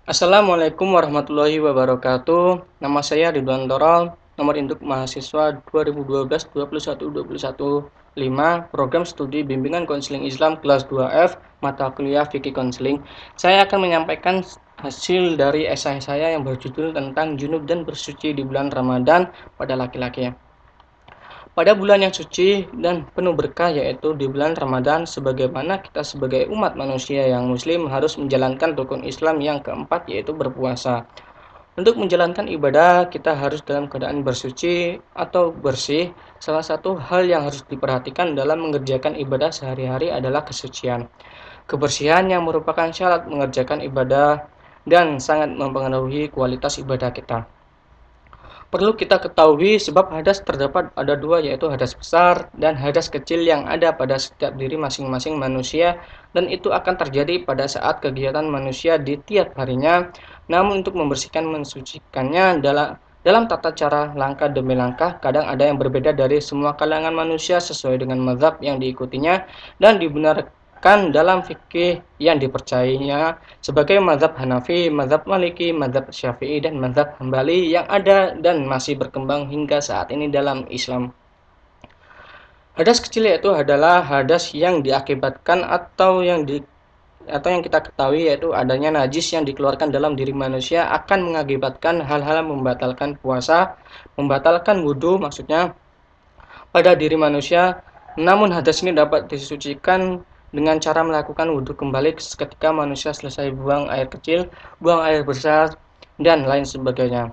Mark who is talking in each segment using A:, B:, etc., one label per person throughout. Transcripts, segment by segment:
A: Assalamualaikum warahmatullahi wabarakatuh. Nama saya Ridwan Dorol, nomor induk mahasiswa 2012-21-21-5, program studi bimbingan konseling Islam kelas 2F, mata kuliah Fikih Konseling. Saya akan menyampaikan hasil dari esai saya yang berjudul tentang junub dan bersuci di bulan Ramadan pada laki-laki. Pada bulan yang suci dan penuh berkah yaitu di bulan Ramadan, sebagaimana kita sebagai umat manusia yang muslim harus menjalankan rukun Islam yang keempat yaitu berpuasa. Untuk menjalankan ibadah, kita harus dalam keadaan bersuci atau bersih. Salah satu hal yang harus diperhatikan dalam mengerjakan ibadah sehari-hari adalah kesucian. Kebersihan yang merupakan syarat mengerjakan ibadah dan sangat mempengaruhi kualitas ibadah kita. Perlu kita ketahui sebab hadas terdapat ada dua, yaitu hadas besar dan hadas kecil yang ada pada setiap diri masing-masing manusia, dan itu akan terjadi pada saat kegiatan manusia di tiap harinya. Namun untuk membersihkan mensucikannya dalam tata cara langkah demi langkah, kadang ada yang berbeda dari semua kalangan manusia sesuai dengan mazhab yang diikutinya dan dibenarkan dalam fikih yang dipercayainya sebagai mazhab Hanafi, mazhab Maliki, mazhab Syafi'i, dan mazhab Hambali yang ada dan masih berkembang hingga saat ini dalam Islam. Hadas kecil yaitu adalah hadas yang diakibatkan atau yang kita ketahui yaitu adanya najis yang dikeluarkan dalam diri manusia akan mengakibatkan hal-hal membatalkan puasa, membatalkan wudhu maksudnya pada diri manusia. Namun hadas ini dapat disucikan dengan cara melakukan wudhu kembali ketika manusia selesai buang air kecil, buang air besar, dan lain sebagainya.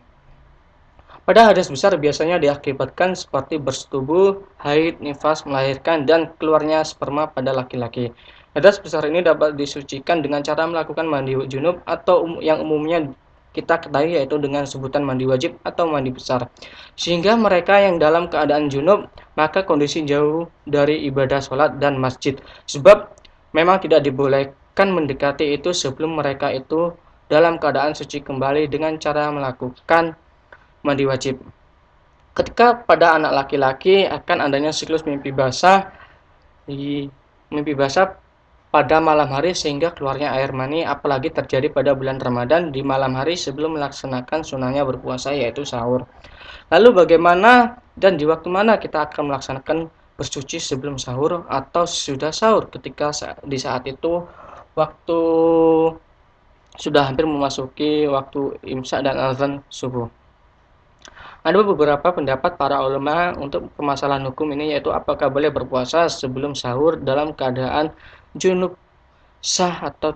A: Pada hadas besar biasanya diakibatkan seperti bersetubuh, haid, nifas, melahirkan, dan keluarnya sperma pada laki-laki. Hadas besar ini dapat disucikan dengan cara melakukan mandi junub atau yang umumnya kita ketahui yaitu dengan sebutan mandi wajib atau mandi besar. Sehingga mereka yang dalam keadaan junub maka kondisi jauh dari ibadah sholat dan masjid. Sebab memang tidak dibolehkan mendekati itu sebelum mereka itu dalam keadaan suci kembali dengan cara melakukan mandi wajib. Ketika pada anak laki-laki akan adanya siklus mimpi basah, mimpi basah pada malam hari sehingga keluarnya air mani, apalagi terjadi pada bulan Ramadan di malam hari sebelum melaksanakan sunahnya berpuasa yaitu sahur. Lalu bagaimana dan di waktu mana kita akan melaksanakan bersuci sebelum sahur atau sesudah sahur ketika di saat itu waktu sudah hampir memasuki waktu imsak dan azan subuh. Ada beberapa pendapat para ulama untuk permasalahan hukum ini yaitu apakah boleh berpuasa sebelum sahur dalam keadaan junub, sah atau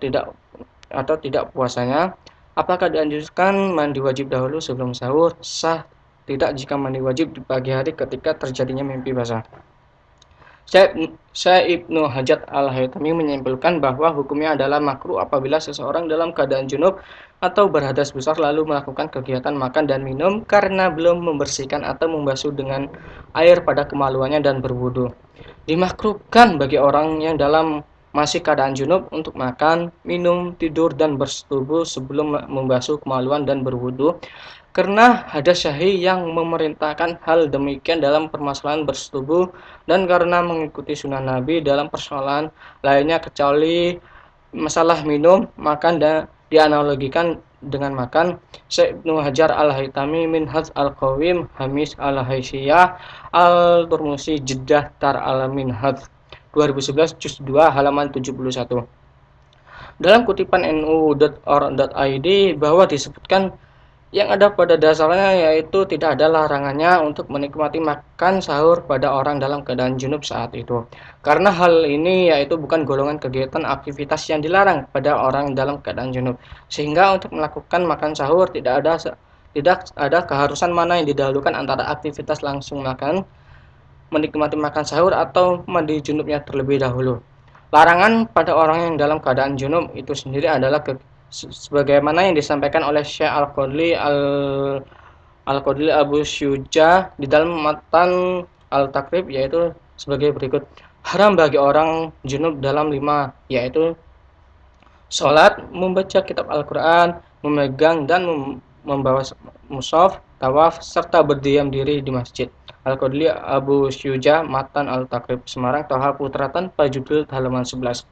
A: tidak puasanya. Apakah dianjurkan mandi wajib dahulu sebelum sahur, sah tidak jika mandi wajib di pagi hari ketika terjadinya mimpi basah. Syekh Ibnu Hajar Al-Haytami menyimpulkan bahwa hukumnya adalah makruh apabila seseorang dalam keadaan junub atau berhadas besar lalu melakukan kegiatan makan dan minum karena belum membersihkan atau membasuh dengan air pada kemaluannya dan berwudu. Dimakruhkan bagi orang yang dalam masih keadaan junub untuk makan, minum, tidur, dan bersetubuh sebelum membasuh kemaluan dan berwudu, karena ada syahih yang memerintahkan hal demikian dalam permasalahan bersetubuh dan karena mengikuti sunnah Nabi dalam persoalan lainnya kecuali masalah minum, makan dan dianalogikan dengan makan. Syekh Ibnu Hajar Al-Haytami Minhaj Al-Qawim Hamis Al-Haisiyah Al-Turmusi Jeddah Tar Al-Minhaj 2011 juz 2 halaman 71. Dalam kutipan nu.or.id bahwa disebutkan yang ada pada dasarnya yaitu tidak ada larangannya untuk menikmati makan sahur pada orang dalam keadaan junub saat itu. Karena hal ini yaitu bukan golongan kegiatan aktivitas yang dilarang pada orang dalam keadaan junub. Sehingga untuk melakukan makan sahur tidak ada keharusan mana yang didahulukan antara aktivitas langsung makan, menikmati makan sahur atau mandi junubnya terlebih dahulu. Larangan pada orang yang dalam keadaan junub itu sendiri adalah sebagaimana yang disampaikan oleh Syekh Al-Qadli Abu Syuja di dalam matan Al-Takrib yaitu sebagai berikut. Haram bagi orang junub dalam 5 yaitu sholat, membaca kitab Al-Quran, memegang dan membawa mushaf, tawaf, serta berdiam diri di masjid. Al-Qadli Abu Syuja Matan Al-Takrib Semarang Toha Putra Tanpa Judul halaman 11.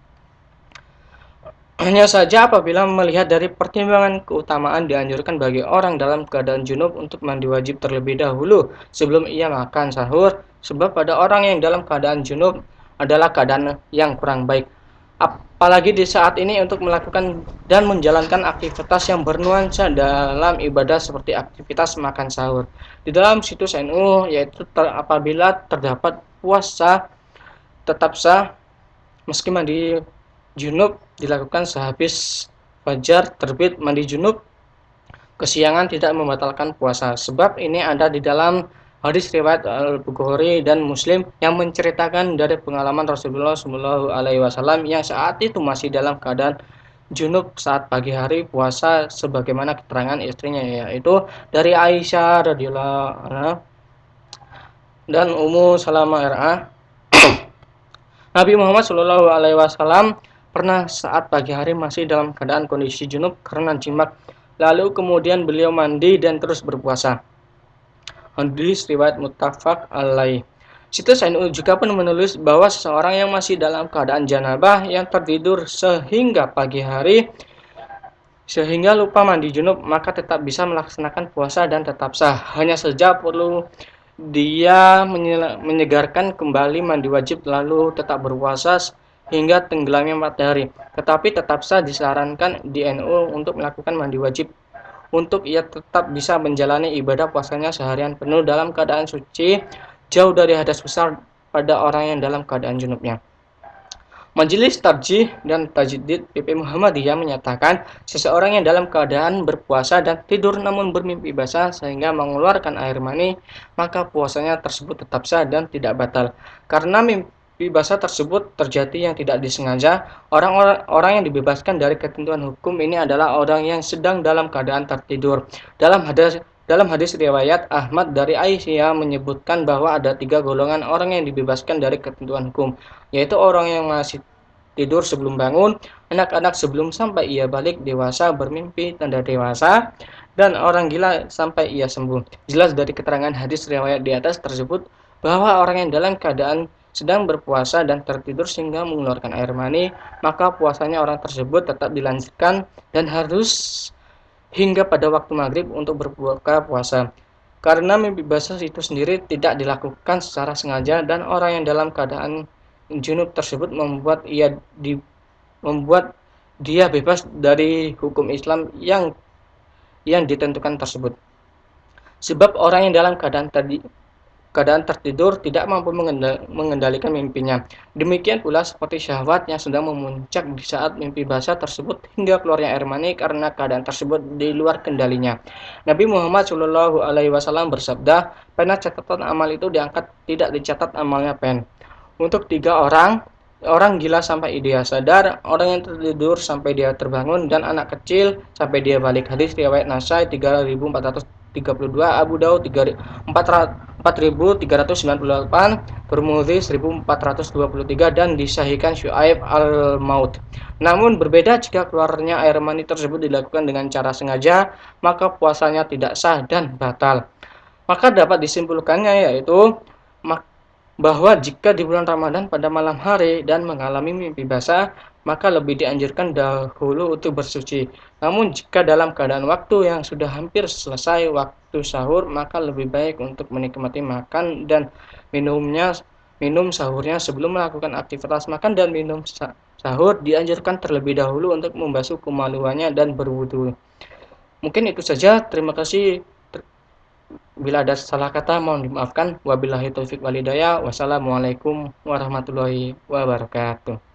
A: Hanya saja apabila melihat dari pertimbangan keutamaan dianjurkan bagi orang dalam keadaan junub untuk mandi wajib terlebih dahulu sebelum ia makan sahur, sebab pada orang yang dalam keadaan junub adalah keadaan yang kurang baik. Apalagi di saat ini untuk melakukan dan menjalankan aktivitas yang bernuansa dalam ibadah seperti aktivitas makan sahur. Di dalam situs NU yaitu apabila terdapat puasa tetap sah meski mandi junub dilakukan sehabis fajar terbit. Mandi junub kesiangan tidak membatalkan puasa, sebab ini ada di dalam hadis riwayat Al-Bukhari dan Muslim yang menceritakan dari pengalaman Rasulullah SAW yang saat itu masih dalam keadaan junub saat pagi hari puasa, sebagaimana keterangan istrinya, yaitu dari Aisyah radhiyallahu anha dan Ummu Salamah RA. Nabi Muhammad SAW pernah saat pagi hari masih dalam keadaan kondisi junub karena jimat. Lalu kemudian beliau mandi dan terus berpuasa. Hadis riwayat muttafaq alaih. Situs NU juga pun menulis bahwa seseorang yang masih dalam keadaan janabah yang tertidur sehingga pagi hari sehingga lupa mandi junub, maka tetap bisa melaksanakan puasa dan tetap sah. Hanya saja perlu dia menyegarkan kembali mandi wajib lalu tetap berpuasa hingga tenggelamnya matahari. Tetapi tetap sah disarankan di NU untuk melakukan mandi wajib untuk ia tetap bisa menjalani ibadah puasanya seharian penuh dalam keadaan suci, jauh dari hadas besar pada orang yang dalam keadaan junubnya. Majelis Tarjih dan Tajdid PP Muhammadiyah menyatakan seseorang yang dalam keadaan berpuasa dan tidur namun bermimpi basah sehingga mengeluarkan air mani, maka puasanya tersebut tetap sah dan tidak batal. Karena mimpi basah tersebut terjadi yang tidak disengaja, orang yang dibebaskan dari ketentuan hukum ini adalah orang yang sedang dalam keadaan tertidur. Dalam hadis riwayat Ahmad dari Aisyah menyebutkan bahwa ada 3 golongan orang yang dibebaskan dari ketentuan hukum, yaitu orang yang masih tidur sebelum bangun, anak-anak sebelum sampai ia balik dewasa bermimpi tanda dewasa, dan orang gila sampai ia sembuh. Jelas dari keterangan hadis riwayat di atas tersebut bahwa orang yang dalam keadaan sedang berpuasa dan tertidur sehingga mengeluarkan air mani, maka puasanya orang tersebut tetap dilanjutkan dan harus hingga pada waktu maghrib untuk berbuka puasa. Karena mimpi basah itu sendiri tidak dilakukan secara sengaja dan orang yang dalam keadaan junub tersebut membuat dia bebas dari hukum Islam yang ditentukan tersebut. Sebab orang yang dalam keadaan tertidur tidak mampu mengendalikan mimpinya. Demikian pula seperti syahwat yang sedang memuncak di saat mimpi basah tersebut hingga keluarnya air mani karena keadaan tersebut di luar kendalinya. Nabi Muhammad SAW bersabda, pena catatan amal itu diangkat, tidak dicatat amalnya pen. Untuk 3 orang gila sampai dia sadar, orang yang tertidur sampai dia terbangun, dan anak kecil sampai dia balik. Hadis riwayat Nasai 3432, Abu Daud 4398, Tirmidzi 1423 dan disahihkan Syuaib al-Maut. Namun berbeda jika keluarnya air mani tersebut dilakukan dengan cara sengaja, maka puasanya tidak sah dan batal. Maka dapat disimpulkannya yaitu bahwa jika di bulan Ramadan pada malam hari dan mengalami mimpi basah, maka lebih dianjurkan dahulu untuk bersuci. Namun jika dalam keadaan waktu yang sudah hampir selesai waktu sahur, maka lebih baik untuk menikmati makan dan minum sahurnya sebelum melakukan aktivitas makan dan minum sahur. Dianjurkan terlebih dahulu untuk membasuh kemaluannya dan berwudu. Mungkin itu saja. Terima kasih. Bila ada salah kata mohon dimaafkan. Wabillahi taufik walhidayah. Wassalamualaikum warahmatullahi wabarakatuh.